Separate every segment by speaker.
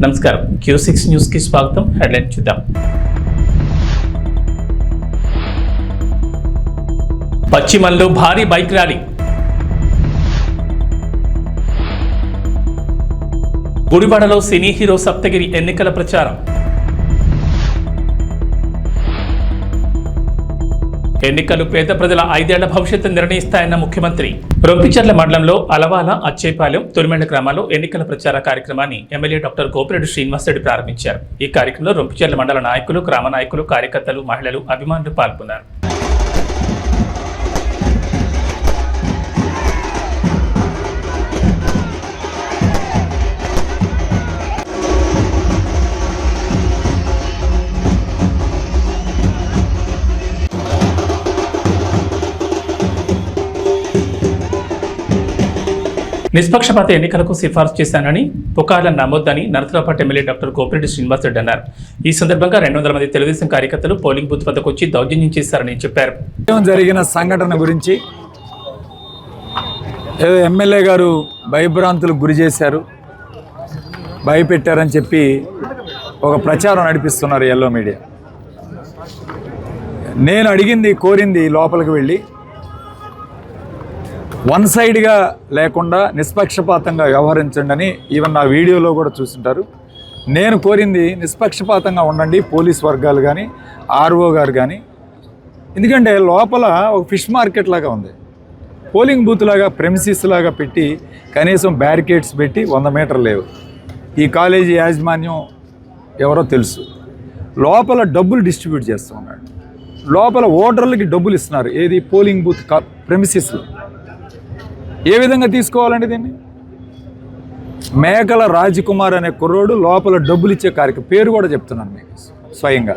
Speaker 1: నమస్కారం Q6 news కి స్వాగతం. హెడ్లైన్ చూద్దాం. పశ్చిమంలో భారీ బైక్ ర్యాలీ. గుడివాడలో సినీ హీరో సప్తగిరి ఎన్నికల ప్రచారం. ఎన్నికలు పేద ప్రజల 5 ఏళ్ల భవిష్యత్తు నిర్ణయిస్తాయన్న ముఖ్యమంత్రి. రొంపిచెర్ల మండలంలో అలవాల, అచ్చేపాలెం, తొలిమెండ గ్రామాల్లో ఎన్నికల ప్రచార కార్యక్రమాన్ని ఎమ్మెల్యే డాక్టర్ గోపిరెడ్డి శ్రీనివాసరెడ్డి ప్రారంభించారు. ఈ కార్యక్రమంలో రొంపిచెర్ల మండల నాయకులు, గ్రామ నాయకులు, కార్యకర్తలు, మహిళలు, అభిమానులు పాల్గొన్నారు. నిష్పక్షపాత ఎన్నికలకు సిఫార్సు చేశానని, పుకార్లను నమ్మొద్దని నరసరావుపేట ఎమ్మెల్యే డాక్టర్ గోపిరెడ్డి శ్రీనివాసరెడ్డి అన్నారు. ఈ సందర్భంగా 200 మంది తెలుగుదేశం కార్యకర్తలు పోలింగ్ బూత్ వద్దకు వచ్చి దౌర్జన్యం చేశారని చెప్పారు.
Speaker 2: జరిగిన సంఘటన గురించి ఎమ్మెల్యే గారు భయభ్రాంతులకు గురి చేశారు, భయపెట్టారని చెప్పి ఒక ప్రచారం నడిపిస్తున్నారు ఎల్లో మీడియా. నేను అడిగింది, కోరింది లోపలికి వెళ్ళి వన్ సైడ్గా లేకుండా నిష్పక్షపాతంగా వ్యవహరించండి అని ఈవెన్ నా వీడియోలో కూడా చూసింటారు. నేను కోరింది నిష్పక్షపాతంగా ఉండండి, పోలీస్ వర్గాలు కానీ, ఆర్ఓ గారు కానీ. ఎందుకంటే లోపల ఒక ఫిష్ మార్కెట్ లాగా ఉంది, పోలింగ్ బూత్ లాగా, ప్రెమిసిస్ లాగా పెట్టి కనీసం బ్యారికేడ్స్ పెట్టి 100 మీటర్లు లేవు. ఈ కాలేజీ యాజమాన్యం ఎవరో తెలుసు. లోపల డబ్బులు డిస్ట్రిబ్యూట్ చేస్తూ ఉన్నాడు, లోపల ఓటర్లకి డబ్బులు ఇస్తున్నారు. ఏది పోలింగ్ బూత్ ప్రెమిసిస్లో. ఏ విధంగా తీసుకోవాలండి దీన్ని? మేకల రాజకుమార్ అనే కుర్రోడు లోపల డబ్బులు ఇచ్చే కార్యక్రమం, పేరు కూడా చెప్తున్నాను మీకు స్వయంగా.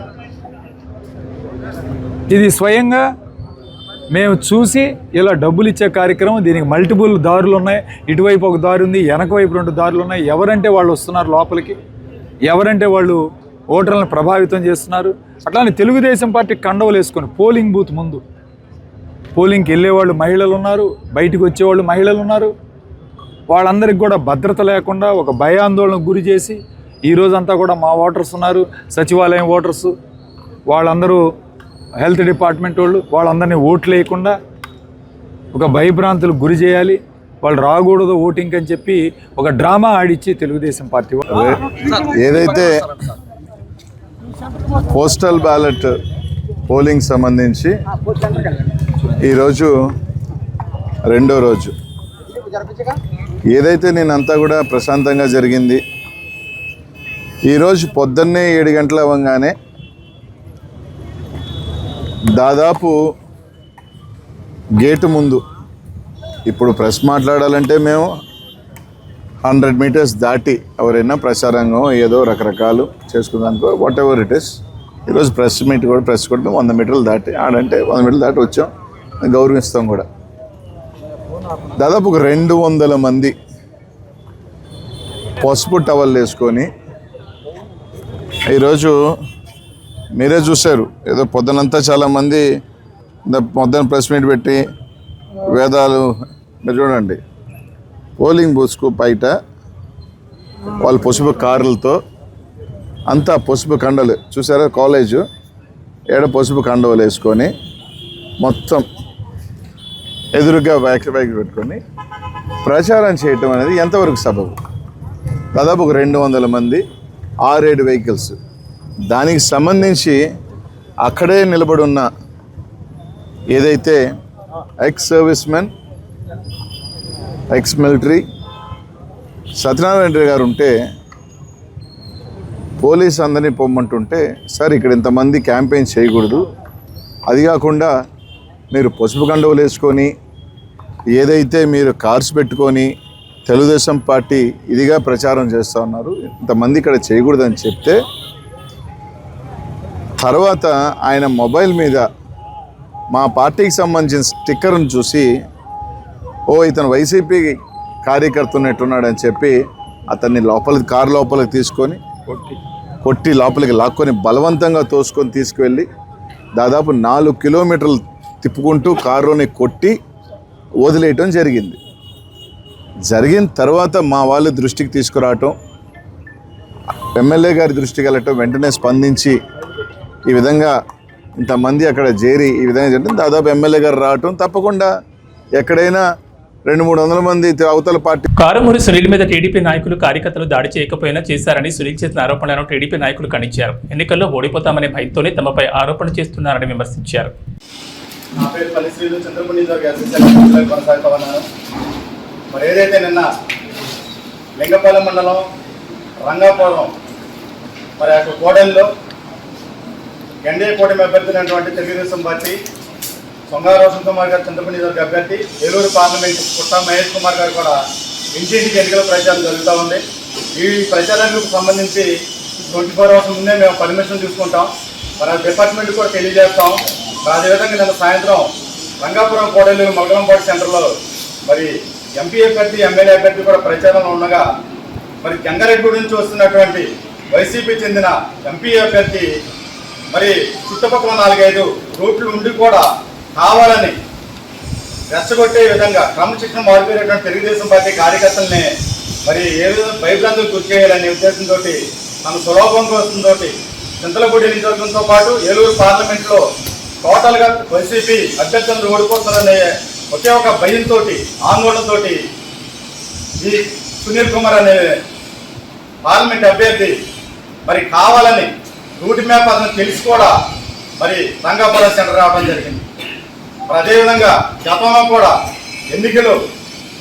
Speaker 2: ఇది స్వయంగా మేము చూసి ఇలా డబ్బులు ఇచ్చే కార్యక్రమం. దీనికి మల్టిపుల్ దారులు ఉన్నాయి, ఇటువైపు ఒక దారి ఉంది, వెనక వైపు 2 దారులు ఉన్నాయి. ఎవరంటే వాళ్ళు వస్తున్నారు లోపలికి, ఎవరంటే వాళ్ళు ఓటర్లను ప్రభావితం చేస్తున్నారు. అట్లానే తెలుగుదేశం పార్టీ కండవలు వేసుకొని పోలింగ్ బూత్ ముందు పోలింగ్కి వెళ్ళేవాళ్ళు మహిళలు ఉన్నారు, బయటికి వచ్చేవాళ్ళు మహిళలు ఉన్నారు. వాళ్ళందరికీ కూడా భద్రత లేకుండా ఒక భయాందోళనకు గురి చేసి ఈరోజంతా కూడా మా ఓటర్స్ ఉన్నారు, సచివాలయం ఓటర్సు, వాళ్ళందరూ హెల్త్ డిపార్ట్మెంట్ వాళ్ళు, వాళ్ళందరినీ ఓట్లు వేయకుండా ఒక భయభ్రాంతులకు గురి చేయాలి, వాళ్ళు రాకూడదు ఓటింగ్ అని చెప్పి ఒక డ్రామా ఆడిచ్చి తెలుగుదేశం పార్టీ
Speaker 3: ఏదైతే పోస్టల్ బ్యాలెట్ పోలింగ్ సంబంధించి ఈరోజు 2వ రోజు, ఏదైతే నేనంతా కూడా ప్రశాంతంగా జరిగింది. ఈరోజు పొద్దున్నే 7 గంటల అవ్వగానే దాదాపు గేటు ముందు, ఇప్పుడు ప్రెస్ మాట్లాడాలంటే మేము 100 మీటర్స్ దాటి ఎవరైనా ప్రచారంగా ఏదో రకరకాలు చేసుకున్నానుకో, వాట్ ఎవర్ ఇట్ ఇస్. ఈరోజు ప్రెస్ కూడా 100 మీటర్లు దాటి ఆడంటే 100 మీటర్లు దాటి వచ్చాం, గౌరవిస్తాం కూడా. దాదాపు ఒక 200 మంది పసుపు టవల్ వేసుకొని ఈరోజు మీరే చూశారు. ఏదో పొద్దునంతా చాలామంది పొద్దున ప్రెస్ మీట్ పెట్టి వేదాలు, మీరు చూడండి పోలింగ్ బూత్స్కు బయట వాళ్ళు పసుపు కార్లతో అంతా పసుపు కండలు చూసారా, కాలేజు పసుపు కండవలు వేసుకొని మొత్తం ఎదురుగా బ్యాక్ పెట్టుకొని ప్రచారం చేయటం అనేది ఎంతవరకు సబబు? దాదాపు ఒక 200 మంది, 6-7 వెహికల్స్. దానికి సంబంధించి అక్కడే నిలబడి ఉన్న ఏదైతే ex service men, ex military Satyanarayana Reddy గారు ఉంటే పోలీస్ అందరినీ పొమ్మంటుంటే, సార్ ఇక్కడ ఇంతమంది క్యాంపెయిన్ చేయకూడదు, అది కాకుండా మీరు పసుపు కండువలు వేసుకొని ఏదైతే మీరు కార్స్ పెట్టుకొని తెలుగుదేశం పార్టీ ఇదిగా ప్రచారం చేస్తూ ఉన్నారు, ఇంతమంది ఇక్కడ చేయకూడదని చెప్తే, తర్వాత ఆయన మొబైల్ మీద మా పార్టీకి సంబంధించిన స్టిక్కర్ను చూసి, ఓ ఇతను వైసీపీ కార్యకర్త ఉన్నట్టున్నాడని చెప్పి అతన్ని కారు లోపలికి తీసుకొని కొట్టి లోపలికి లాక్కొని బలవంతంగా తోసుకొని తీసుకువెళ్ళి దాదాపు 4 కిలోమీటర్లు తిప్పుకుంటూ కారుని కొట్టి వదిలేయటం జరిగింది. జరిగిన తర్వాత మా వాళ్ళ దృష్టికి తీసుకురావటం, ఎమ్మెల్యే గారి దృష్టికి వెళ్ళటం వెంటనే స్పందించి ఈ విధంగా ఇంతమంది అక్కడ చేరి ఈ విధంగా జరిగింది. దాదాపు ఎమ్మెల్యే గారు రావటం తప్పకుండా ఎక్కడైనా 200-300 మంది అవతల పార్టీ.
Speaker 1: కారుమూరి సునీల్ మీద టీడీపీ నాయకులు కార్యకర్తలు దాడి చేయకపోయినా చేశారని సునీల్ చేసిన ఆరోపణలను టీడీపీ నాయకులు ఖండించారు. ఎన్నికల్లో ఓడిపోతామనే భయంతోనే తమపై ఆరోపణ చేస్తున్నారని విమర్శించారు.
Speaker 4: నా పేరు పల్లిశ్రీలు, చంద్రపూడి నియోజకవర్గ కొనసాగుతా ఉన్నాను. మరి ఏదైతే నిన్న లింగపాలెం మండలం రంగాపురం మరి అక్కడ కోడెల్లో ఎన్డీఏ కూటమి అభ్యర్థినటువంటి తెలుగుదేశం పార్టీ సొంగా రోషన్ కుమార్ గారు చంద్రపూడి నియోజకవర్గ అభ్యర్థి, ఏలూరు పార్లమెంట్ పుట్ట మహేష్ కుమార్ గారు కూడా ఇంటింటికి ఎన్నికల ప్రచారం జరుగుతూ ఉంది. ఈ ప్రచారానికి సంబంధించి 24 అవర్స్ ముందే మేము పర్మిషన్ తీసుకుంటాం. మరి ఆ డిపార్ట్మెంట్ కూడా తెలియజేస్తాం. అదేవిధంగా నిన్న సాయంత్రం రంగాపురం కోడెలు మల్గలంపాడు సెంటర్లో మరి ఎంపీ అభ్యర్థి ఎమ్మెల్యే అభ్యర్థి కూడా ప్రచారంలో ఉండగా మరి గంగారెడ్డి నుంచి వస్తున్నటువంటి వైసీపీ చెందిన ఎంపీ అభ్యర్థి మరి చుట్టుపక్కల 4-5 రూట్లు ఉండి కూడా కావాలని రెచ్చగొట్టే విధంగా క్రమశిక్షణ మారిపోయినటువంటి తెలుగుదేశం పార్టీ కార్యకర్తల్ని మరి ఏ విధంగా భయభ్రాంతులు గురి చేయాలనే ఉద్దేశంతో తన సులభం కోసంతో చింతలపూడి నియోజకవర్గంతో పాటు ఏలూరు పార్లమెంట్లో టోటల్గా వైసీపీ అభ్యర్థులను ఓడిపోతుందనే ఒకే ఒక భయంతో ఆందోళనతో ఈ సునీల్ కుమార్ అనే పార్లమెంట్ అభ్యర్థి మరి కావాలని రూట్ మ్యాప్ అతను తెలిసి కూడా మరి రంగాపురం సెంటర్ రావడం జరిగింది. మరి అదేవిధంగా గతంలో కూడా ఎన్నికలు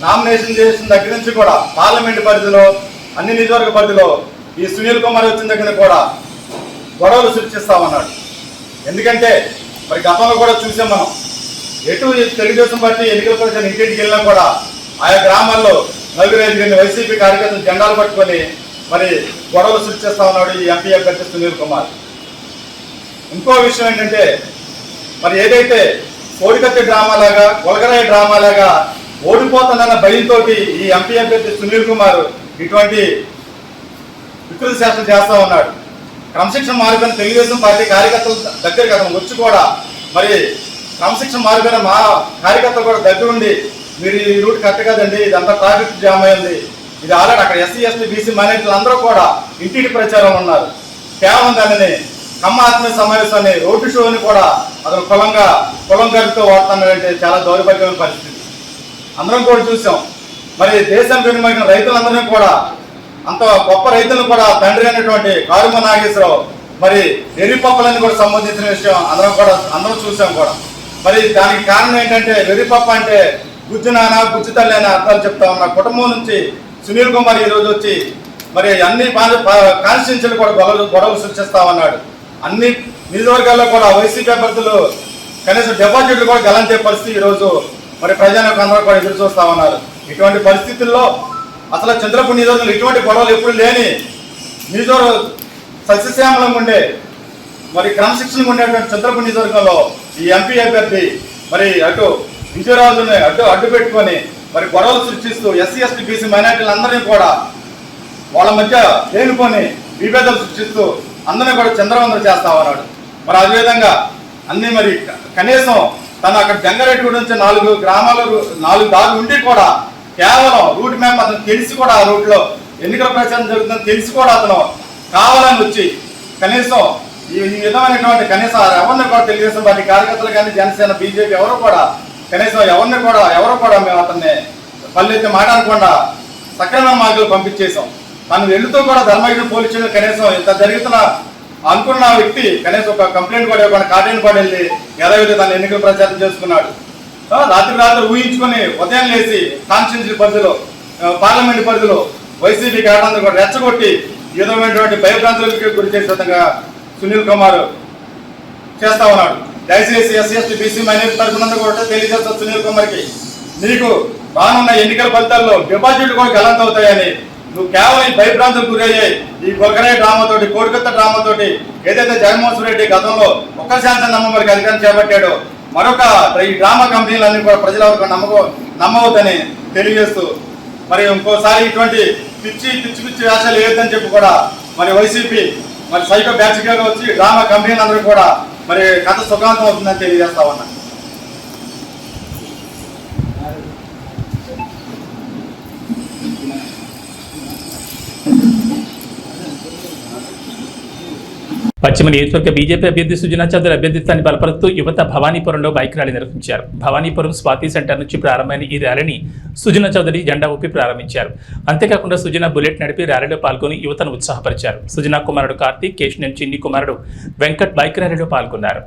Speaker 4: నామినేషన్ చేసిన దగ్గర నుంచి కూడా పార్లమెంట్ పరిధిలో అన్ని నియోజకవర్గ పరిధిలో ఈ సునీల్ కుమార్ వచ్చిన దగ్గర కూడా గొడవలు సృష్టిస్తామన్నాడు. ఎందుకంటే మరి గతంలో కూడా చూసాం మనం, ఎటు తెలుగుదేశం పార్టీ ఎన్నికల ప్రచారం ఇంటింటికి వెళ్ళినా కూడా ఆయా గ్రామాల్లో 4-5 వైసీపీ కార్యకర్తలు జెండాలు పట్టుకొని మరి గొడవలు సృష్టిస్తా ఉన్నాడు ఈ ఎంపీ అభ్యర్థి సునీల్ కుమార్. ఇంకో విషయం ఏంటంటే మరి ఏదైతే కోడికత్తి డ్రామాలాగా గొలగరాయి డ్రామాలాగా ఓడిపోతుందన్న భయంతో ఈ ఎంపీ అభ్యర్థి సునీల్ కుమార్ ఇటువంటి వికృత శాసనం చేస్తూ ఉన్నాడు. క్రమశిక్షణ మారిపోయిన తెలుగుదేశం పార్టీ కార్యకర్తల దగ్గరికి అతను వచ్చి కూడా మరి క్రమశిక్షణ మారిపోయిన మా కార్యకర్తలు కూడా దగ్గరుండి మీరు ఈ రూట్ కరెక్ట్ కదండి, ఇదంతా ట్రాఫిక్ జామ్ అయింది, ఇది ఆల్రెడీ అక్కడ ఎస్సీ ఎస్టీ బీసీ మైనారిటీలు అందరూ కూడా ఇంటికి ప్రచారం ఉన్నారు. కేవలం దానిని కమ్మ ఆత్మీయ సమావేశాన్ని రోడ్డు షోని కూడా అతను కులం గడితో వాడుతున్నాడంటే చాలా దౌర్భాగ్యమైన పరిస్థితి. అందరం కూడా చూసాం. మరి దేశానికి వెనుమైన రైతులందరినీ కూడా అంత గొప్ప రైతులను కూడా తండ్రి అయినటువంటి కారుమ నాగేశ్వరరావు మరి వెర్రిపప్పులని కూడా సంబంధించిన విషయం అందరం చూసాం కూడా. మరి దానికి కారణం ఏంటంటే వెర్రిపప్పు అంటే గుజ్జు నాన్న గుజ్జు తల్లి అనే అర్థాలు చెప్తా ఉన్న కుటుంబం నుంచి సునీల్ కుమార్ ఈరోజు వచ్చి మరి అన్ని కాన్స్టిట్యూన్సీలు కూడా గొడవలు సృష్టిస్తా ఉన్నాడు. అన్ని నియోజకవర్గాల్లో కూడా వైసీపీ అభ్యర్థులు కనీసం డిపాజిట్లు కూడా గలంతే పరిస్థితి ఈరోజు మరి ప్రజలకు అందరూ కూడా ఎదురు చూస్తా ఉన్నారు. ఇటువంటి పరిస్థితుల్లో అసలు చంద్రపూడి నియోజకవర్గంలో ఇటువంటి గొడవలు ఎప్పుడు లేని నియోజకవర్గం సస్యశ్యామలంగా ఉండే మరి క్రమశిక్షణగా ఉండేటువంటి చంద్రపూడి నియోజకవర్గంలో ఈ ఎంపీ అభ్యర్థి మరి అటు విజయరాజుని అడ్డు పెట్టుకొని మరి గొడవలు సృష్టిస్తూ ఎస్సీ ఎస్టీ బీసీ మైనారిటీలు అందరినీ కూడా వాళ్ళ మధ్య లేనిపోని విభేదాలు సృష్టిస్తూ అందరినీ కూడా చంద్రవందన చేస్తా ఉన్నాడు. మరి అదేవిధంగా అన్ని మరి కనీసం తను అక్కడ జంగారెడ్డి నుంచి 4 గ్రామాలు 4 దారులు ఉండి కూడా కేవలం రూట్ మ్యాప్ అతను తెలిసి కూడా ఆ రూట్లో ఎన్నికల ప్రచారం జరుగుతుందని తెలిసి కూడా అతను కావాలని వచ్చి కనీసం ఈ విధమైనటువంటి కనీసం ఎవరిని కూడా తెలుగుదేశం పార్టీ కార్యకర్తలు కానీ జనసేన బీజేపీ ఎవరు కూడా కనీసం ఎవరు కూడా మేము అతన్ని పల్లెత్తి మాట్లాడకుండా సక్రమైన మార్గాలు పంపించేసాం. తను వెళ్తూ కూడా ధర్మగిరి పోలీస్ స్టేషన్ కనీసం ఇంత జరుగుతున్న అనుకున్న వ్యక్తి కనీసం ఒక కంప్లైంట్ కూడా ఇవ్వకుండా కాటేని కూడా వెళ్ళి యథావిధి తన ఎన్నికల ప్రచారం చేసుకున్నాడు. రాత్రి ఊహించుకొని ఉదయం లేచి కాన్స్టిట్యూన్సీ పరిధిలో పార్లమెంట్ పరిధిలో వైసీపీ కేటాన్ని కూడా రెచ్చగొట్టి ఈ విధమైనటువంటి భయభ్రాంతులకు గురి చేసే విధంగా సునీల్ కుమార్ చేస్తా ఉన్నాడు. దయచేసి ఎస్సీ ఎస్టీ బీసీ మైనారిటీ తరఫున కూడా తెలియజేస్తా సునీల్ కుమార్కి, నీకు రానున్న ఎన్నికల ఫలితాల్లో డిపాజిట్లు కూడా గల్లంతవుతాయని నువ్వు కేవలం భయభ్రాంతులకు గురయ్యాయి ఈ గొలగరాయి డ్రామాతోటి కోడికత్త డ్రామాతోటి ఏదైతే జగన్మోహన్ రెడ్డి గతంలో ఒక్క శాంతం నమ్మబడికి అధికారం చేపట్టాడో మరొక ఈ డ్రామా కంపెనీలన్నీ కూడా ప్రజల నమ్మవద్దని తెలియజేస్తూ మరి ఇంకోసారి ఇటువంటి పిచ్చి వేషాలు వేయొద్దని చెప్పి కూడా మరి వైసీపీ మరి సైకో బ్యాచ్గా వచ్చి డ్రామా కంపెనీలందరూ కూడా మరి కథ సుఖాంతం అవుతుందని తెలియజేస్తా ఉన్నా.
Speaker 1: పశ్చిమ నియోజకవర్గ బీజేపీ అభ్యర్థి సుజనా చౌదరి అభ్యర్థిత్వాన్ని బలపరుస్తూ యువత భవానీపురంలో బైక్ ర్యాలీ నిర్వహించారు. భవానీపురం స్వాతి సెంటర్ నుంచి ప్రారంభమైన ఈ ర్యాలీని సుజనా చౌదరి జెండా ఊపి ప్రారంభించారు. అంతేకాకుండా సుజనా బుల్లెట్ నడిపి ర్యాలీలో పాల్గొని యువతను ఉత్సాహపరిచారు. సుజనా కుమారుడు కార్తీక్, కేశినేని చిన్ని కుమారుడు వెంకట్ బైక్ ర్యాలీలో పాల్గొన్నారు.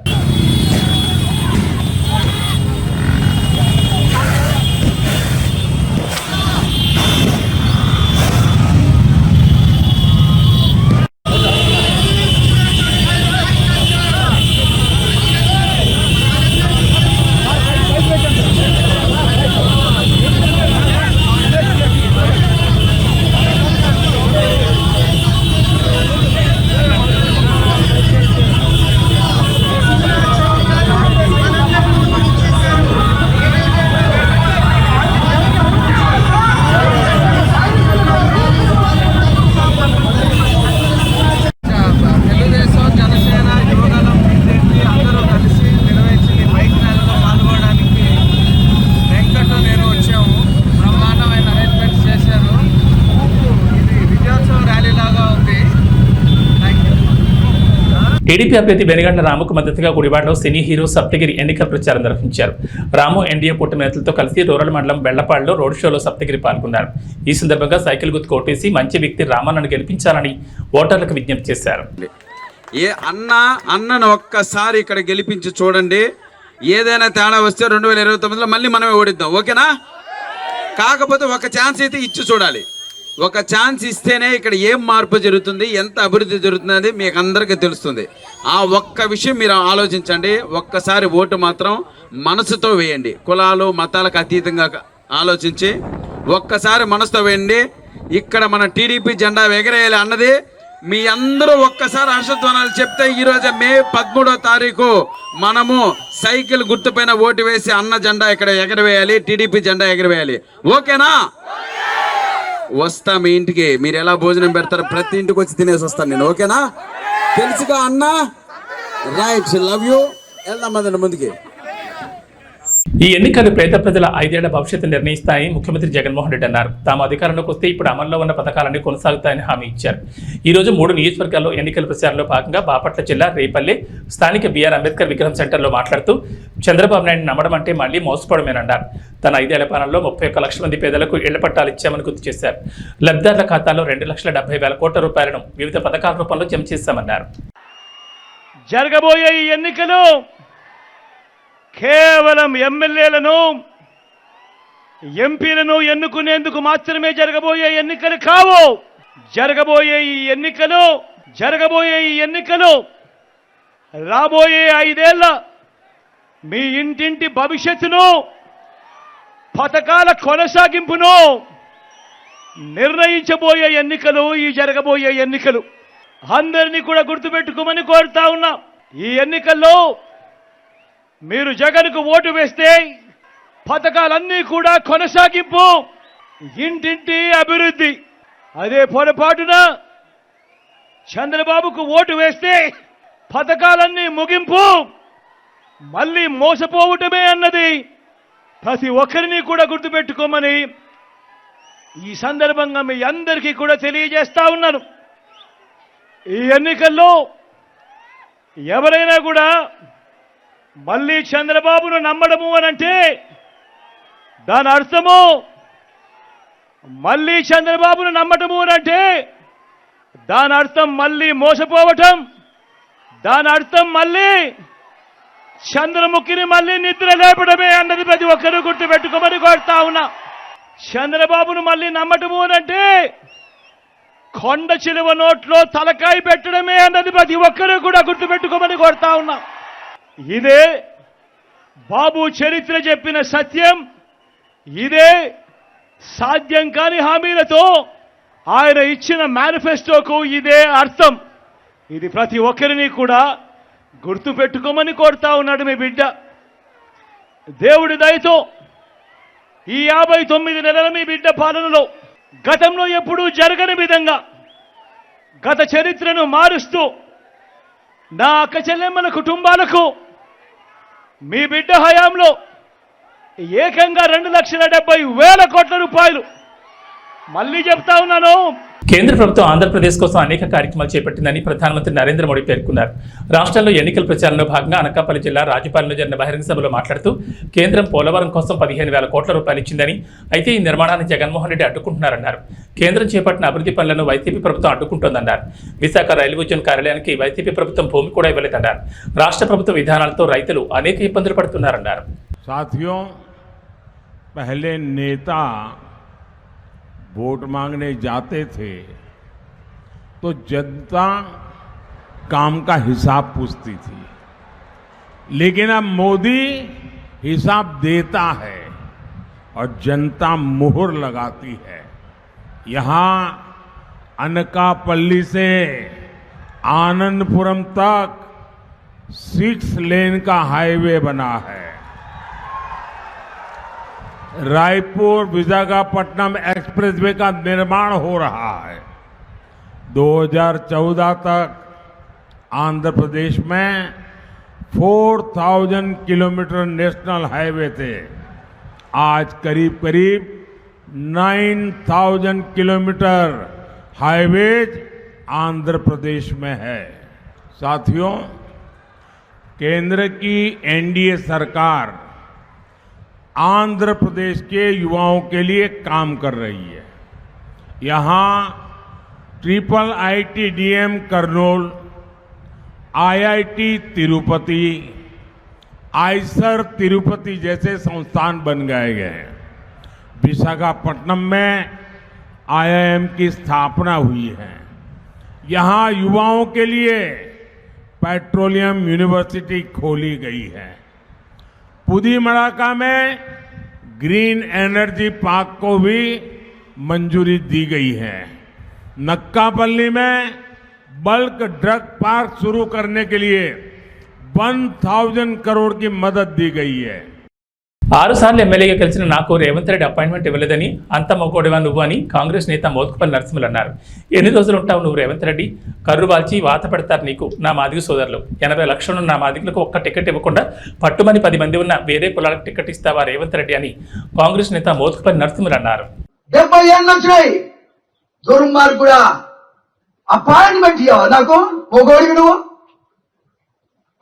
Speaker 1: టీడీపీ అభ్యర్థి వెనుగండ్ల రాముకు మద్దతుగా గుడివాడలో సినీ హీరో సప్తగిరి ఎన్నికల ప్రచారం నిర్వహించారు. రాము ఎన్డీఏ కూటమి నేతలతో కలిసి రూరల్ మండలం బెళ్లపాడులో రోడ్ షోలో సప్తగిరి పాల్గొన్నారు. ఈ సందర్భంగా సైకిల్ గుర్తు కొట్టేసి మంచి వ్యక్తి రామన్నను గెలిపించాలని ఓటర్లకు విజ్ఞప్తి చేశారు.
Speaker 5: అన్నను ఒక్కసారి ఇక్కడ గెలిపించి చూడండి. ఏదైనా తేడా వస్తే 2029లో మళ్ళీ మనమే ఓడిద్దాం, ఓకేనా? కాకపోతే ఒక ఛాన్స్ అయితే ఇచ్చి చూడాలి. ఒక ఛాన్స్ ఇస్తేనే ఇక్కడ ఏం మార్పు జరుగుతుంది, ఎంత అభివృద్ధి జరుగుతుంది మీకు అందరికీ తెలుస్తుంది. ఆ ఒక్క విషయం మీరు ఆలోచించండి. ఒక్కసారి ఓటు మాత్రం మనసుతో వేయండి. కులాలు మతాలకు అతీతంగా ఆలోచించి ఒక్కసారి మనసుతో వేయండి. ఇక్కడ మన టీడీపీ జెండా ఎగరేయాలి అన్నది మీ అందరూ ఒక్కసారి హర్షధ్వానాలు చెప్తే ఈరోజు మే 13వ తారీఖు మనము సైకిల్ గుర్తుపైన ఓటు వేసి అన్న జెండా ఇక్కడ ఎగరవేయాలి, టీడీపీ జెండా ఎగరవేయాలి, ఓకేనా? వస్తా మీ ఇంటికి, మీరు ఎలా భోజనం పెడతారు ప్రతి ఇంటికి వచ్చి తినేసి వస్తాను నేను, ఓకేనా? తెలుసుగా అన్న, రైట్, లవ్ యూ. వెళ్దాం అదండి ముందుకి.
Speaker 1: ఈ ఎన్నికలు పేద ప్రజల 5 ఏళ్ల భవిష్యత్తు నిర్ణయిస్తాయని ముఖ్యమంత్రి జగన్మోహన్ రెడ్డి అన్నారు. తాము అధికారంలోకి వస్తే ఇప్పుడు అమల్లో ఉన్న పథకాలన్నీ కొనసాగుతాయని హామీ ఇచ్చారు. ఈ రోజు 3 నియోజకవర్గాల్లో ఎన్నికల ప్రచారంలో భాగంగా బాపట్ల జిల్లా రేపల్లె స్థానిక బిఆర్ అంబేద్కర్ విగ్రహం సెంటర్లో మాట్లాడుతూ చంద్రబాబు నాయుడు నమ్మడం అంటే మళ్లీ మోసపోవడమేనన్నారు. తన 5 ఏళ్ల పాలనలో 31 లక్షల మంది పేదలకు ఇళ్ల పట్టాలు ఇచ్చామని గుర్తు చేశారు. లబ్ధిదారుల ఖాతాలో 2,70,000 కోట్ల రూపాయలను వివిధ పథకాల రూపంలో జమ చేశామన్నారు.
Speaker 6: జరగబోయే ఈ ఎన్నికలు కేవలం ఎమ్మెల్యేలను ఎంపీలను ఎన్నుకునేందుకు మాత్రమే జరగబోయే ఎన్నికలు కావు. జరగబోయే ఈ ఎన్నికలు రాబోయే 5 ఏళ్ల మీ ఇంటింటి భవిష్యత్తును, పథకాల కొనసాగింపును నిర్ణయించబోయే ఎన్నికలు ఈ జరగబోయే ఎన్నికలు. అందరినీ కూడా గుర్తుపెట్టుకోమని కోరుతా ఉన్నా. ఈ ఎన్నికల్లో మీరు జగన్కు ఓటు వేస్తే పథకాలన్నీ కూడా కొనసాగింపు, ఇంటింటి అభివృద్ధి. అదే పొరపాటున చంద్రబాబుకు ఓటు వేస్తే పథకాలన్నీ ముగింపు, మళ్ళీ మోసపోవటమే అన్నది ప్రతి ఒక్కరిని కూడా గుర్తుపెట్టుకోమని ఈ సందర్భంగా మీ అందరికీ కూడా తెలియజేస్తా ఉన్నాను. ఈ ఎన్నికల్లో ఎవరైనా కూడా మళ్ళీ చంద్రబాబును నమ్మడము అనంటే దాని అర్థము, మళ్ళీ చంద్రబాబును నమ్మటము అనంటే దాని అర్థం మళ్ళీ మోసపోవటం, దాని అర్థం మళ్ళీ చంద్రముఖిని మళ్ళీ నిద్ర లేపడమే అన్నది ప్రతి ఒక్కరూ గుర్తుపెట్టుకోమని కోరుతా ఉన్నా. చంద్రబాబును మళ్ళీ నమ్మటము అనంటే కొండ చిలువ నోట్లో తలకాయ పెట్టడమే అన్నది ప్రతి ఒక్కరూ కూడా గుర్తుపెట్టుకోమని కోరుతా ఉన్నా. ఇదే బాబు చరిత్ర చెప్పిన సత్యం. ఇదే సాధ్యం కాని హామీలతో ఆయన ఇచ్చిన మేనిఫెస్టోకు ఇదే అర్థం. ఇది ప్రతి ఒక్కరిని కూడా గుర్తుపెట్టుకోమని కోరుతా ఉన్నాడు మీ బిడ్డ. దేవుడి దయతో ఈ 59 నెలల మీ బిడ్డ పాలనలో గతంలో ఎప్పుడూ జరగని విధంగా గత చరిత్రను మారుస్తూ నా అక్క చెల్లెమ్మల కుటుంబాలకు మీ బిడ్డ హయాంలో ఏకంగా 2,70,000 కోట్ల రూపాయలు, మళ్ళీ చెప్తా ఉన్నాను,
Speaker 1: కేంద్ర ప్రభుత్వం ఆంధ్రప్రదేశ్ కోసం అనేక కార్యక్రమాలు చేపట్టిందని ప్రధానమంత్రి నరేంద్ర మోడీ పేర్కొన్నారు. రాష్ట్రంలో ఎన్నికల ప్రచారంలో భాగంగా అనకాపల్లి జిల్లా రాజుపాలెంలో జరిగిన బహిరంగ సభలో మాట్లాడుతూ కేంద్రం పోలవరం కోసం 15,000 కోట్ల రూపాయలు ఇచ్చిందని, అయితే ఈ నిర్మాణాన్ని జగన్మోహన్ రెడ్డి అడ్డుకుంటున్నారన్నారు. కేంద్రం చేపట్టిన అభివృద్ధి పనులను వైసీపీ ప్రభుత్వం అడ్డుకుంటోందన్నారు. విశాఖ రైల్వే జోన్ కార్యాలయానికి వైసీపీ ప్రభుత్వం భూమి కూడా ఇవ్వలేదన్నారు. రాష్ట్ర ప్రభుత్వ విధానాలతో రైతులు అనేక ఇబ్బందులు పడుతున్నారన్నారు.
Speaker 7: साथियों, पहले नेता वोट मांगने जाते थे तो जनता काम का हिसाब पूछती थी, लेकिन अब मोदी हिसाब देता है और जनता मुहर लगाती है। यहां अनकापल्ली से आनंदपुरम तक 6 लेन का हाईवे बना है। रायपुर विशाखापट्टनम एक्सप्रेसवे का निर्माण हो रहा है। 2014 तक आंध्र प्रदेश में 4,000 किलोमीटर नेशनल हाईवे थे, आज करीब करीब 9,000 किलोमीटर हाईवेज आंध्र प्रदेश में है। साथियों, केंद्र की एनडीए सरकार आंध्र प्रदेश के युवाओं के लिए काम कर रही है। यहां IIITDM Kurnool, IIT Tirupati, Eicher Tirupati जैसे संस्थान बन गए हैं। विशाखापट्टनम में IIM की स्थापना हुई है। यहां युवाओं के लिए पेट्रोलियम यूनिवर्सिटी खोली गई है। पुदीमड़ाका में ग्रीन एनर्जी पार्क को भी मंजूरी दी गई है। नक्कापल्ली में बल्क ड्रग पार्क शुरू करने के लिए 1,000 करोड़ की मदद दी गई है।
Speaker 1: 6 సార్లు ఎమ్మెల్యేగా గెలిచిన నాకు రేవంత్ రెడ్డి అపాయింట్మెంట్ ఇవ్వలేదని, అంత మొగోడివా నువ్వు అని కాంగ్రెస్ నేత మోత్కుపల్లి నరసింహులు అన్నారు. ఎన్ని రోజులు ఉంటావు నువ్వు రేవంత్ రెడ్డి? కర్రు వాల్చి వాత పెడతారు నీకు నా మాదిగ సోదరులు. 80 లక్షలు నా మాదిగలకు ఒక్క టికెట్ ఇవ్వకుండా పట్టుమని 10 మంది ఉన్న వేరే కులాలకు టికెట్ ఇస్తావా రేవంత్ రెడ్డి అని కాంగ్రెస్ నేత మోత్కుపల్లి నరసింహులు అన్నారు.
Speaker 8: 70 ఏళ్ళు వచ్చినాయి, దుర్మార్గుడా, అపాయింట్మెంట్ ఇవ్వవా నాకు? మొగోడివి నువ్వు,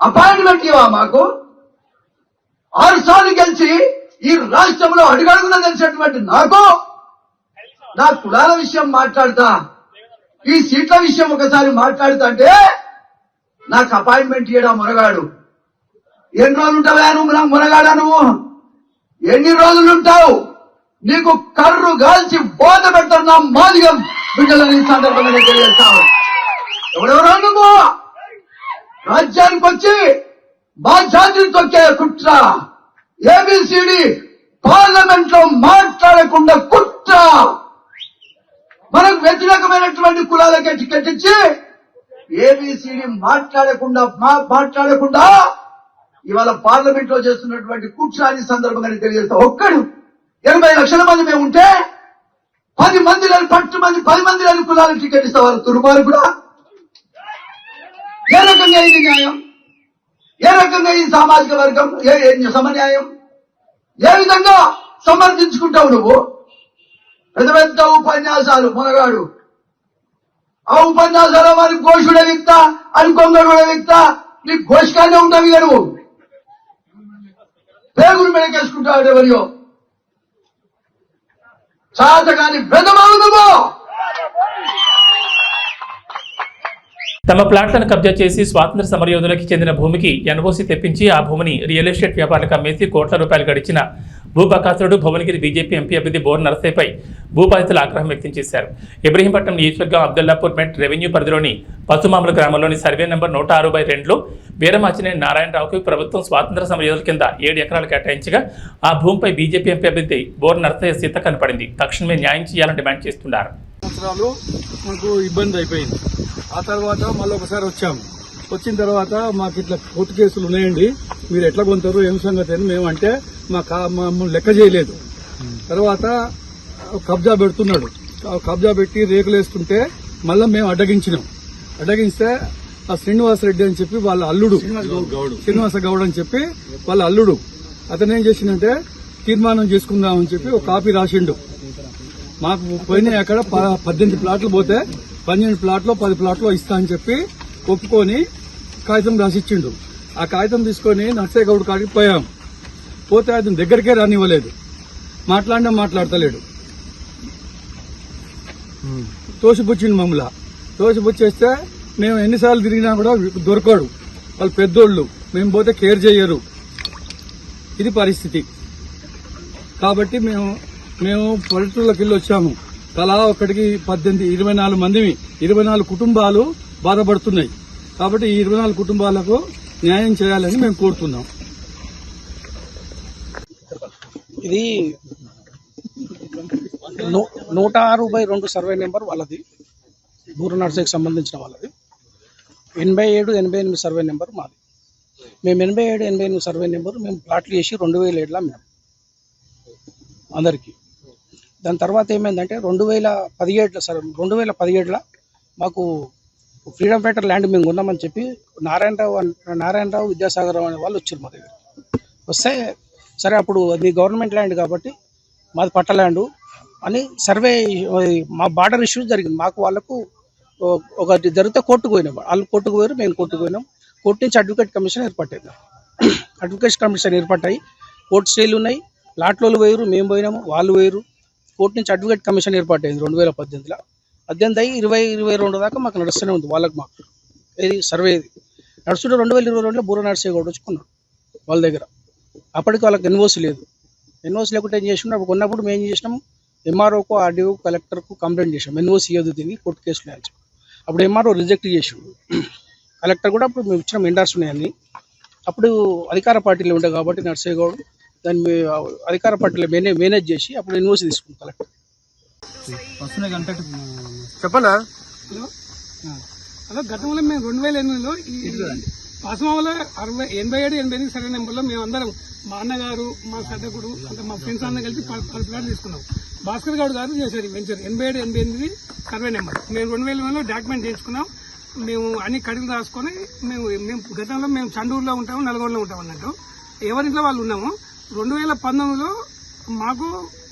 Speaker 8: అపాయింట్మెంట్ ఇవ్వవా మాకు? 6 సార్లు గెలిచి ఈ రాష్ట్రంలో అడుగడుగునా తెలిసినటువంటి నాకు నా కులాల విషయం మాట్లాడతా, ఈ సీట్ల విషయం ఒకసారి మాట్లాడుతా అంటే నాకు అపాయింట్మెంట్ ఇవ్వడం మునగాడు. ఎన్ని రోజులు ఉంటావా నువ్వు? నాకు మునగాడా నువ్వు? ఎన్ని రోజులు ఉంటావు? నీకు కర్రు గాల్చి బోధ పెడతారు నా మాదిగం బిడ్డలని సందర్భంగా తెలియజేస్తావు. ఎవరెవరో నువ్వు రాజ్యానికి వచ్చి మా జాతిని తొక్కే కుట్ర, ABCD పార్లమెంట్ లో మాట్లాడకుండా కుట్ర, మనకు వ్యతిరేకమైనటువంటి కులాలకే టికెట్ ఇచ్చి ABCD మాట్లాడకుండా ఇవాళ పార్లమెంట్ లో చేస్తున్నటువంటి కుట్ర అని సందర్భంగా తెలియజేస్తా. ఒక్కడు 80 లక్షల మంది మేము ఉంటే 10 మంది లేని 10 మంది లేని కులాలకు టికెట్ ఇస్తావారు తురుమారు కూడా. ఏ రకంగా ఇది న్యాయం? ఏ రకంగా ఈ సామాజిక వర్గం సమన్యాయం? ఏ విధంగా సమర్థించుకుంటావు నువ్వు? పెద్ద పెద్ద ఉపన్యాసాలు మునగాడు, ఆ ఉపన్యాసాల వారి ఘోషుడ వ్యక్త అని కొంగడు వ్యక్త, నీ ఘోషకానే ఉంటావు ఇక నువ్వు. పేగులు మెడకేసుకుంటావు ఎవరియో చాతగాని పెద్దమావు నువ్వు.
Speaker 1: తమ ప్లాట్లను కబ్జా చేసి స్వాతంత్ర సమరయోధులకి చెందిన భూమికి ఎన్ఓసీ తెప్పించి ఆ భూమిని రియల్ ఎస్టేట్ వ్యాపారులకు అమ్మేసి కోట్ల రూపాయలు గడిచిన భూబకాసురుడు భువనగిరి బీజేపీ ఎంపీ అభ్యర్థి బోర్ నరసయ్యపై భూబాధితులు ఆగ్రహం వ్యక్తం చేశారు. ఇబ్రహీంపట్నం నియోజకవర్గం అబ్దుల్లాపూర్ మెట్ రెవెన్యూ పరిధిలోని పసుమాముల గ్రామంలోని సర్వే నెంబర్ 106/2లో వీరమాచినేని నారాయణరావుకు ప్రభుత్వం స్వాతంత్ర సమరయోధుల కింద 7 ఎకరాలు కేటాయించగా ఆ భూమిపై బీజేపీ ఎంపీ అభ్యర్థి బోర్ నరసయ్య సీత కనపడింది. తక్షణమే న్యాయం చేయాలని డిమాండ్ చేస్తున్నారు.
Speaker 9: మనకు ఇబ్బంది అయిపోయింది. ఆ తర్వాత మళ్ళీ ఒకసారి వచ్చాము. వచ్చిన తర్వాత మాకు ఇట్లా కోర్టు కేసులు ఉన్నాయండి, మీరు ఎట్లా కొంటారు ఏం సంగతి అని మేము అంటే మమ్మల్ని లెక్క చేయలేదు. తర్వాత కబ్జా పెడుతున్నాడు, కబ్జా పెట్టి రేకులు వేస్తుంటే మళ్ళీ మేము అడ్డగిస్తే ఆ శ్రీనివాసరెడ్డి అని చెప్పి వాళ్ళ అల్లుడు, శ్రీనివాస గౌడ్ అని చెప్పి వాళ్ళ అల్లుడు, అతను ఏం చేసిందంటే తీర్మానం చేసుకుందామని చెప్పి ఒక కాపీ రాసిండు. మాకు పోయినాయి అక్కడ 18 ప్లాట్లు పోతే 12 ప్లాట్లో 10 ప్లాట్లో ఇస్తా అని చెప్పి ఒప్పుకొని కాగితం రాసిచ్చిండు. ఆ కాగితం తీసుకొని నర్సయ్య గౌడ్ కాడికి పోయాం. పోతే అతని దగ్గరికే రానివ్వలేదు. మాట్లాడతలేడు. తోసిపుచ్చిండు మమ్మల్ని. తోసిపుచ్చేస్తే మేము ఎన్నిసార్లు తిరిగినా కూడా దొరకడు. వాళ్ళు పెద్దోళ్ళు, మేము పోతే కేర్ చేయరు. ఇది పరిస్థితి. కాబట్టి మేము పల్లెటూళ్ళకి వెళ్ళి వచ్చాము. తలా ఒక్కడికి 24 మంది 24 కుటుంబాలు బాధపడుతున్నాయి. కాబట్టి ఈ 24 కుటుంబాలకు న్యాయం చేయాలని మేము కోరుతున్నాం.
Speaker 10: ఇది 106/2 సర్వే నెంబర్ వాళ్ళది, బూర నర్సరీకి సంబంధించిన వాళ్ళది. 87-88 సర్వే నెంబర్ మాది. మేము 87-88 సర్వే నెంబర్ మేము ప్లాట్లు చేసి 2007లో మేము అందరికీ. దాని తర్వాత ఏమైందంటే 2017లో మాకు ఫ్రీడమ్ ఫైటర్ ల్యాండ్ మేము ఉన్నామని చెప్పి నారాయణరావు విద్యాసాగర్ అనే వాళ్ళు వచ్చారు మా దగ్గర. వస్తే సరే అప్పుడు అది గవర్నమెంట్ ల్యాండ్ కాబట్టి మాది పట్ట ల్యాండ్ అని సర్వే, మా బార్డర్ ఇష్యూస్ జరిగింది. మాకు వాళ్ళకు ఒకటి జరిగితే కోర్టుకు పోయినాం. వాళ్ళు కోర్టుకు పోయారు, మేము కోర్టుకు పోయినాం. కోర్టు నుంచి అడ్వకేట్ కమిషన్ ఏర్పట్టేది. అడ్వకేట్ కమిషన్ ఏర్పడ్డాయి. కోర్టు స్టేలు ఉన్నాయి. ప్లాట్లోళ్ళు పోయారు, మేము పోయినాము, వాళ్ళు పోయారు. కోర్టు నుంచి అడ్వకేట్ కమిషన్ ఏర్పాటైంది 2018లో. 18 అయ్యి 2022 దాకా మాకు నడుస్తూనే ఉంది. వాళ్ళకి మాకు ఇది సర్వే నడుస్తుంటే 2022లో బూర నర్సయ్య గౌడ్ వచ్చి కొన్నాడు వాళ్ళ దగ్గర. అప్పటికి వాళ్ళకి ఎన్ఓసి లేదు. ఎన్ఓసి లేకుంటే ఏం చేసినాం, అప్పుడు కొన్నప్పుడు మేము ఏం చేసినాం, ఎంఆర్ఓకు, ఆర్డీఓ, కలెక్టర్కు కంప్లైంట్ చేసాం. ఎన్ఓసి ఇవ్వదు దీన్ని, కోర్టు కేసులు వేయాలి. అప్పుడు ఎంఆర్ఓ రిజెక్ట్ చేసిండు. కలెక్టర్ కూడా అప్పుడు మేము ఇచ్చిన ఎండార్స్ ఉన్నాయని. అప్పుడు అధికార పార్టీలో ఉండే కాబట్టి నర్సయ్య గౌడ్ దాన్ని అధికార పార్టీలో మేనేజ్ చేసి అప్పుడు ఎన్ఓసి తీసుకుంది కలెక్టర్. చెప్పనా?
Speaker 11: అలా గతంలో మేము 2008లో ఈ పాసమావలో 87-88 సర్వే నెంబర్లో మేము అందరం, మా అన్నగారు, మా సడ్డకుడు, అంటే మా ఫ్రెండ్స్ అందరం కలిసి 10 ప్లాట్లు తీసుకున్నాం. భాస్కర్ గౌడ్ గారు చేశారు వెంచర్ 87-88 సర్వే నెంబర్. మేము 2001లో డాక్యుమెంట్ చేయించుకున్నాం. మేము అన్ని కడిలు రాసుకొని మేము గతంలో మేము చండూరులో ఉంటాము, నల్గొండలో ఉంటాం అన్నట్టు. ఎవరింట్లో వాళ్ళు ఉన్నాము. 2019లో మాకు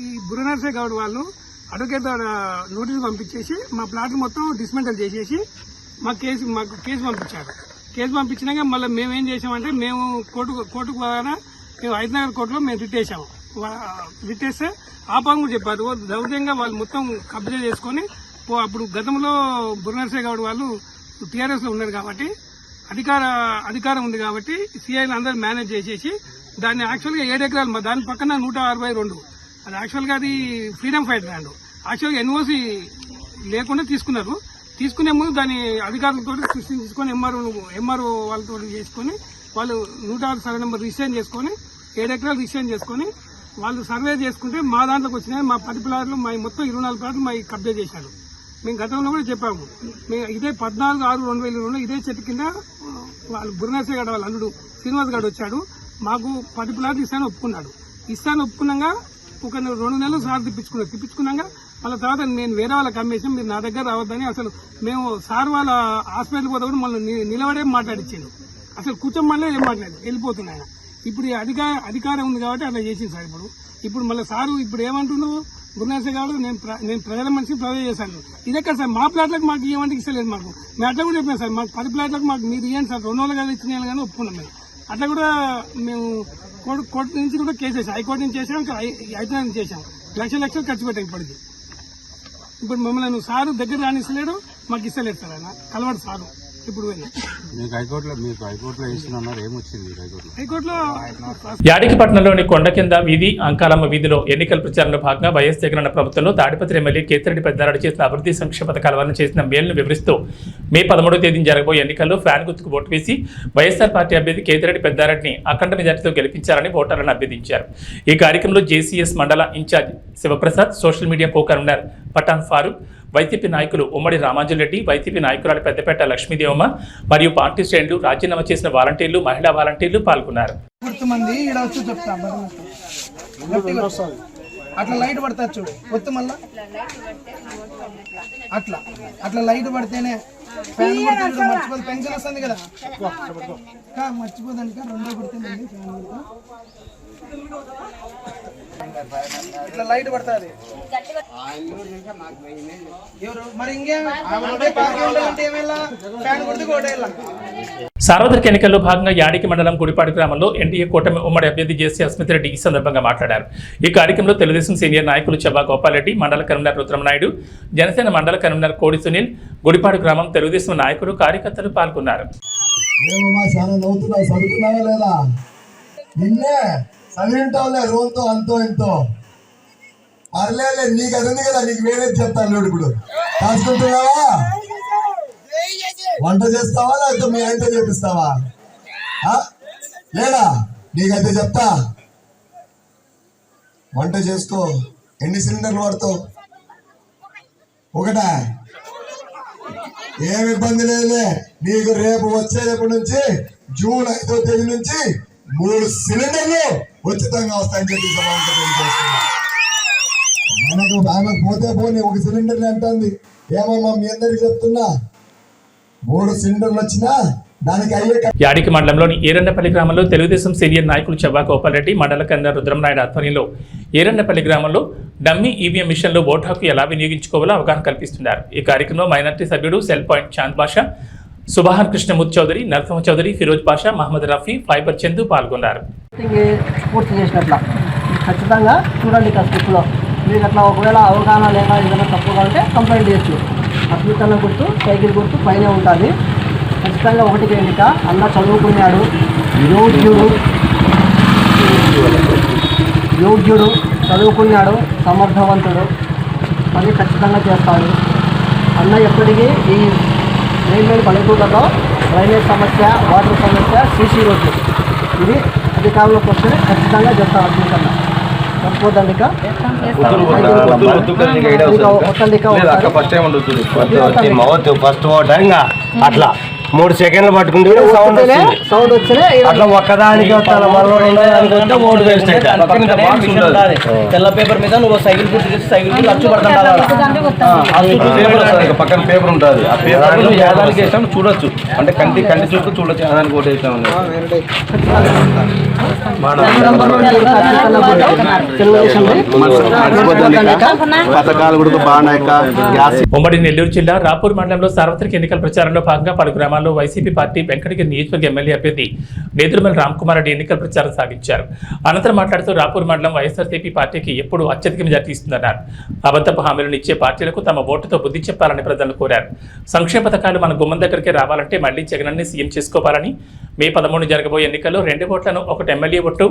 Speaker 11: ఈ బూర నర్సయ్య గౌడ్ వాళ్ళు అడ్వకేట్ నోటీసు పంపించేసి మా ప్లాట్లు మొత్తం డిస్మెంటల్ చేసేసి మాకు కేసు పంపించారు. కేసు పంపించినాక మళ్ళీ మేము ఏం చేసామంటే మేము కోర్టుకు ద్వారా మేము హైదరాబాద్ కోర్టులో మేము రిట్టేసాము. రిట్టేస్తే ఆపాము కూడా చెప్పారు. దౌర్జంగా వాళ్ళు మొత్తం కబ్జా చేసుకొని అప్పుడు గతంలో బూర నర్సయ్య గౌడ్ వాళ్ళు టీఆర్ఎస్లో ఉన్నారు కాబట్టి అధికారం ఉంది కాబట్టి సిఐలు అందరూ మేనేజ్ చేసేసి దాన్ని యాక్చువల్గా 7 ఎకరాలు దాని పక్కన 162 అది యాక్చువల్గా అది ఫ్రీడమ్ ఫైటర్ ల్యాండ్. యాక్చువల్గా ఎన్ఓసి లేకుండా తీసుకున్నారు. తీసుకునే ముందు దాన్ని అధికారులతో తీసుకొని ఎంఆర్ఓ వాళ్ళతో చేసుకొని వాళ్ళు 106 సర్వే నెంబర్ రిజిస్ట్రేషన్ చేసుకొని 7 ఎకరాలు రిజిస్ట్రేషన్ చేసుకొని వాళ్ళు సర్వే చేసుకుంటే మా దాంట్లోకి వచ్చినాయి. మా 10 ప్లాట్లు మా మొత్తం 24 ప్లాట్లు మా కబ్జా చేశారు. మేము గతంలో కూడా చెప్పాము. మేము ఇదే 14/6/2022 ఇదే చెట్టు కింద వాళ్ళు బూర నర్సయ్య గౌడ్ వాళ్ళ అల్లుడు శ్రీనివాస్ గౌడ్ వచ్చాడు. మాకు 10 ప్లాట్లు ఇస్తాను ఒప్పుకున్నాడు. ఇస్తాను ఒక 2 నెలలు సార్ తిప్పించుకున్నాక వాళ్ళ తర్వాత నేను వేరే వాళ్ళకి అమ్మేసాం, మీరు నా దగ్గర రావద్దని. అసలు మేము సార్ వాళ్ళ హాస్పిటల్ పోతే కూడా మళ్ళీ నిలబడే మాట్లాడిచ్చాను. అసలు కూర్చోమల్లే ఏం మాట్లాడి వెళ్ళిపోతున్నాయి. ఇప్పుడు అధికారం ఉంది కాబట్టి అట్లా చేసింది సార్. ఇప్పుడు మళ్ళీ సారు ఇప్పుడు ఏమంటున్నావు, బూర నర్సయ్య గౌడ్ నేను ప్రజల మనిషి ప్రజలు చేశాను. ఇదెక్కడ సార్ మా ప్లాట్లకు మాకు ఏమంటే ఇస్తలేదు. మాకు మేము అట్లా కూడా చెప్పాను సార్, మాకు 10 ప్లాట్లకు మాకు మీరు ఇవ్వండి సార్, 2 రోజులు కానీ ఇచ్చిన కానీ ఒప్పుకున్నాం. మేము అట్లా కూడా మేము కోర్టు నుంచి కూడా కేసు వేసాం. హైకోర్టు నుంచి చేసాం, హైదరాబాద్ నుంచి చేసాం. లక్షలు ఖర్చు పెట్టాం. ఇప్పుడు మమ్మల్ని సారు దగ్గర రానిస్తలేడు, మాకు ఇస్తలేదు సార్. ఆయన కలవాడు సారు. ఇప్పుడు హైకోర్టులో
Speaker 1: యాడికిపట్నంలోని కొండ కింద వీధి అంకాలమ్మ వీధిలో ఎన్నికల ప్రచారంలో భాగంగా వైఎస్ జగనన్న ప్రభుత్వంలో తాడిపత్రి ఎమ్మెల్యే కేతిరెడ్డి పెద్దారెడ్డి చేసిన అభివృద్ధి సంక్షేమ పథకాల వల్ల చేసిన మేలును వివరిస్తూ మే 13వ తేదీన జరగబోయే ఎన్నికల్లో ఫ్యాన్ గుర్తుకు ఓటు వేసి వైఎస్ఆర్ పార్టీ అభ్యర్థి కేతిరెడ్డి పెద్దారెడ్డిని అఖండ మెజార్టీతో గెలిపించారని ఓటర్లను అభ్యర్థించారు. ఈ కార్యక్రమంలో జేసీఎస్ మండల in charge Shivaprasad, social media co convener Pathan Farooq, YCP నాయకులు ఉమ్మడి రామాంజన్ రెడ్డి, వైసీపీ నాయకురాలు పెద్దపేట లక్ష్మీదేవమ్మ మరియు పార్టీ శ్రేణులు, రాజీనామా చేసిన వాలంటీర్లు, మహిళా వాలంటీర్లు పాల్గొన్నారు.
Speaker 10: అట్లా లైట్ పడతా చూడు, కొత్త మళ్ళా అట్లా లైట్ పడితేనే ఫ్యాన్ మర్చిపోదు. పెన్షన్ వస్తుంది కదా, మర్చిపోదానికి 2 పడుతుంది. ఇట్లా లైట్ పడుతుంది మరి ఇంకేం ఫ్యాన్ కొడితే కోటేయాల.
Speaker 1: సార్వత్రిక ఎన్నికల్లో భాగంగా యాడికి మండలం గుడిపాడు గ్రామంలో ఎన్డీఏ కూటమి ఉమ్మడి అభ్యర్థి జేసీ అస్మిత్ రెడ్డి ఈ సందర్భంగా మాట్లాడారు. ఈ కార్యక్రమంలో తెలుగుదేశం సీనియర్ నాయకులు చెవ్వా గోపాలరెడ్డి, మండల కన్వీనర్ రుద్రమనాయుడు, జనసేన మండల కన్వీనర్ కోడి సునీల్, గుడిపాడు గ్రామం తెలుగుదేశం నాయకులు, కార్యకర్తలు పాల్గొన్నారు.
Speaker 8: నిన్నే చదివింటావులే రోజుతో అంతో ఇంతో పర్లేదు, నీకు అది ఉంది కదా, నీకు వేరే చెప్తాను. ఇప్పుడు కాసుకుంటున్నావా, వంట చేస్తావా లేకపోతే మీ ఆయనతో చేపిస్తావా? లేదా నీకైతే చెప్తా, వంట చేసుకో. ఎన్ని సిలిండర్లు వాడతావు? ఒకటా? ఏమి ఇబ్బంది లేదులే. నీకు రేపు వచ్చేటప్పటి నుంచి జూన్ 5వ తేదీ నుంచి 3 సిలిండర్లు ఉచితంగా వస్తాయని చెప్పి ఆమెకు పోతే పోనీ 1 సిలిండర్ అంటుంది. ఏమమ్మా మీ అందరికి చెప్తున్నా, 3 సిలిండర్లు వచ్చినా దానికి అయ్యే.
Speaker 1: యాడికి మండలంలోని ఏరన్నపల్లి గ్రామంలో తెలుగుదేశం సీనియర్ నాయకులు చెవ్వా గోపాలరెడ్డి, మండల కన్వీనర్ రుద్రమనాయుడు ఆధ్వర్యంలో ఏరన్నపల్లి గ్రామంలో డమ్మీ ఈవీఎం మిషన్లో ఓటు హక్కు ఎలా వినియోగించుకోవాలో అవగాహన కల్పిస్తున్నారు. ఈ కార్యక్రమంలో మైనార్టీ సభ్యుడు cell point Chand Basha, సుబహాన్ Krishnamurthy Chowdary, Narasimha Chowdary, Firoz Pasha, Mohammed Rafi, fibre Chandu పాల్గొన్నారు.
Speaker 10: పూర్తి చేసినట్ల ఖచ్చితంగా చూడండి. స్లిప్లో మీకు అట్లా ఒకవేళ అవగాహన లేక ఏదైనా తప్పుగా ఉంటే కంప్లైంట్ చేయొచ్చు. అస్మితన్న గుర్తు, సైకిల్ గుర్తు పైన ఉంటుంది. ఖచ్చితంగా ఒకటికి ఎన్నిక. అన్న చదువుకున్నాడు, యోగ్యుడు, చదువుకున్నాడు, సమర్థవంతుడు, పని ఖచ్చితంగా చేస్తాడు. అన్న ఎప్పటికీ ఈ మెయిన్ పల్లెటూళ్ళలో డ్రైనేజ్ సమస్య, వాటర్ సమస్య, సీసీ రోడ్లు ఇది అధికారంలోకి వస్తే ఖచ్చితంగా చేస్తాడు. అస్మితన్న మర్చిపోద్దండి.
Speaker 12: అట్లా 3 సెకండ్లు పట్టుకుంటే సౌండ్ వచ్చినా అట్లా ఒక్కదానికి ఓటు వేస్ట్ అవుతుంది. తెల్ల పేపర్ మీద నువ్వు సైకిల్ గుర్తు చేసి సైకిల్ అచ్చు పడుతుంటావు. పక్కన పేపర్ ఉంటుంది, ఆ పేపర్ యాదానికి వేసాం చూడొచ్చు, అంటే కంటి చూస్తూ చూడొచ్చు యాదానికి ఓటు వేసాం.
Speaker 1: ఉమ్మడి నెల్లూరు జిల్లా రాపూర్ మండలంలో సార్వత్రిక ఎన్నికల ప్రచారంలో భాగంగా పలు గ్రామాల్లో వైసీపీ పార్టీ వెంకటగిరి నియోజకవర్గ ఎమ్మెల్యే అభ్యర్థి నేదురుమల్ రామ్కుమార్ రెడ్డి ఎన్నికల ప్రచారం సాగించారు. అనంతరం మాట్లాడుతూ రాపూర్ మండలం వైఎస్ఆర్సీపీ పార్టీకి ఎప్పుడు అత్యధిక మెజార్టీ ఇస్తుందన్నారు. అబద్ధపు హామీలను ఇచ్చే పార్టీలకు తమ ఓటుతో బుద్ధి చెప్పాలని ప్రజలను కోరారు. సంక్షేమ పథకాలు మన గుమ్మం దగ్గరికి రావాలంటే మళ్లీ జగనన్ని సీఎం చేసుకోవాలని, మే 13 జరగబోయే ఎన్నికల్లో 2 ఓట్లను, ఒకటి ఎమ్మెల్యే ఓటు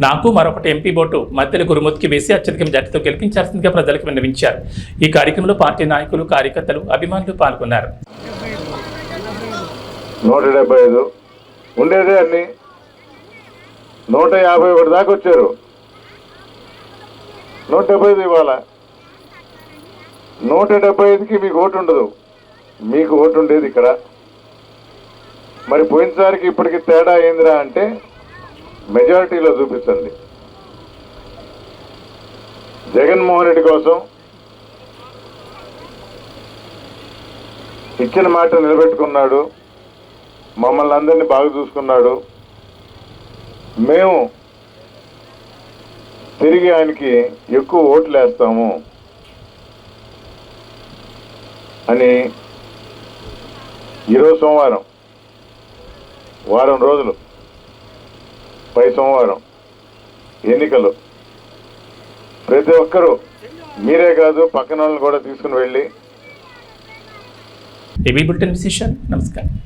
Speaker 1: నాకు, మరొకటి ఎంపీ ఓటు మధ్యలో గురుమూర్తికి వేసి అత్యధిక మెజార్టీతో గెలిపించాల్సిందిగా ప్రజలకు విన్నవించారు. ఈ కార్యక్రమంలో పార్టీ నాయకులు, కార్యకర్తలు, అభిమానులు పాల్గొన్నారు.
Speaker 3: 175 ఉండేదే అన్ని 151 దాకా వచ్చారు. 175 ఇవాళ 175కి మీకు ఓటు ఉండదు, మీకు ఓటు ఉండేది ఇక్కడ. మరి పోయినసారికి ఇప్పటికి తేడా ఏందిరా అంటే మెజారిటీలో చూపించండి. జగన్మోహన్ రెడ్డి కోసం ఇచ్చిన మాట నిలబెట్టుకున్నాడు, మమ్మల్ని అందరినీ బాగా చూసుకున్నాడు. మేము తిరిగి ఆయనకి ఎక్కువ ఓట్లు వేస్తాము అని ఈరోజు సోమవారం, వారం రోజులు పై సోమవారం ఎన్నికలు. ప్రతి ఒక్కరూ మీరే కాదు పక్కన వాళ్ళని కూడా తీసుకుని వెళ్ళి
Speaker 1: ఏబీ బులెటిన్ విశేషాలు. నమస్కారం.